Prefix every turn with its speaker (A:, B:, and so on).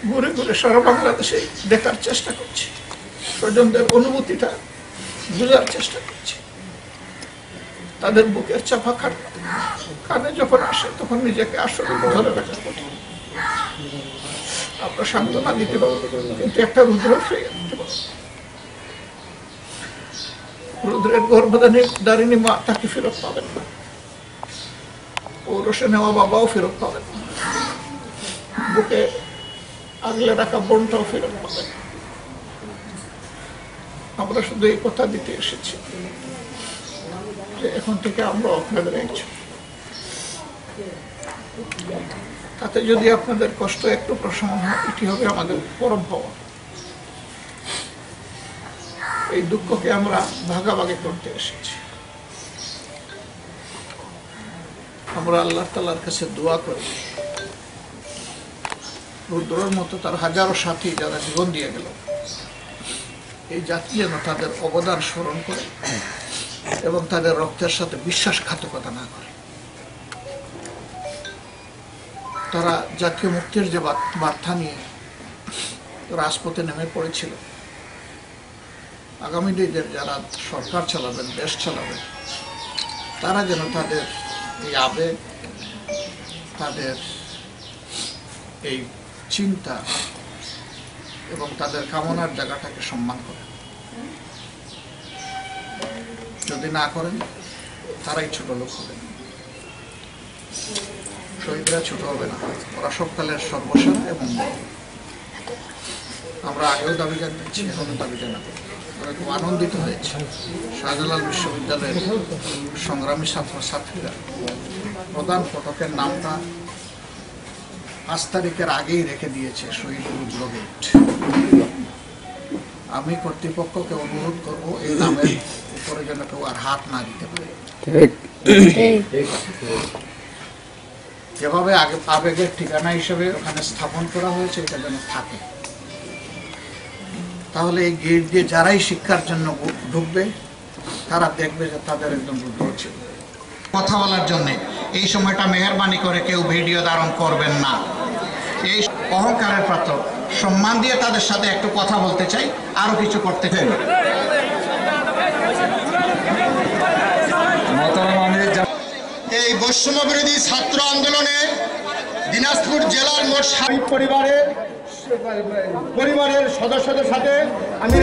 A: ঘুরে ঘুরে সারা বাংলাদেশে দেখার চেষ্টা করছি, স্বজনদের অনুভূতিটা বোঝার চেষ্টা করছি। তাদের বুকের চাপা কানে যখন আসে তখন নিজেকে আসলে ধরে রাখা কঠিন। আমরা সান্ত্বনা দিতে পারবো, কিন্তু একটা রুদ্র ফিরে দিতে পারবো। রুদ্রের গর্ভধারিণী মা তাকে ফেরত পাবেন না, পৌরসে নেওয়া বাবাও ফেরত পাবেন না, বুকে আগলে রাখা বোনটাও ফেরত পাবেন। আমরা শুধু এই কথা দিতে এসেছি যে এখন থেকে আমরা আপনাদের একজন, তাতে যদি আপনাদের কষ্ট একটু প্রশমন হয় এটি হবে আমাদের পরম পাওয়া। এই দুঃখকে আমরা ভাগাভাগি করতে এসেছি। আমরা আল্লাহ তাআলার কাছে দোয়া করি রুদ্রের মতো তার হাজারো সাথী যারা জীবন দিয়ে গেল, এই জাতি যেন তাদের অবদান স্মরণ করে এবং তাদের রক্তের সাথে বিশ্বাসঘাতকতা না করে। তারা জাতীয় মুক্তির যে বার্তা নিয়ে রাজপথে নেমে পড়েছিল, আগামী দিনের যারা সরকার চালাবেন, দেশ চালাবেন, তারা যেন তাদের এই আবেগ, তাদের এই চিন্তা এবং তাদের কামনার জায়গাটাকে সম্মান করেন। যদি না করেন তারাই ছোট লোক হবেন। শহীদরা ছোট হবে না, ওরা সবকালের সর্বসেরা এবং আমরা আগেও দাবি জানিয়েছি, এখনো দাবি জানাবো। আমরা খুব আনন্দিত হয়েছে শাহজালাল বিশ্ববিদ্যালয়ের সংগ্রামী ছাত্রছাত্রীরা প্রধান ফটকের নামটা 5 তারিখের আগেই রেখে দিয়েছে শহীদ রুদ্র গেট। আমি কর্তৃপক্ষকে অনুরোধ করবো এই নামের উপরে যেন কেউ আর হাত না দিতে পারে। যেভাবে আবেগের ঠিকানা হিসেবে ওখানে স্থাপন করা হয়েছে এটা যেন থাকে। তাহলে এই গেট দিয়ে যারাই শিক্ষার জন্য ঢুকবে তারা দেখবে যে তাদের একদম রুদ্র ছিল। কথা বলার জন্য এই সময়টা মেহেরবানি করে কেউ ভিডিও ধারণ করবেন না। এই অহংকারের পাত্র, সম্মান দিয়ে তাদের সাথে একটু কথা বলতে চাই, আরো কিছু করতে চাই।
B: এই বৈষম্য বিরোধী ছাত্র আন্দোলনে দিনাজপুর জেলার মোট 60 পরিবারের সদস্যদের সাথে আমি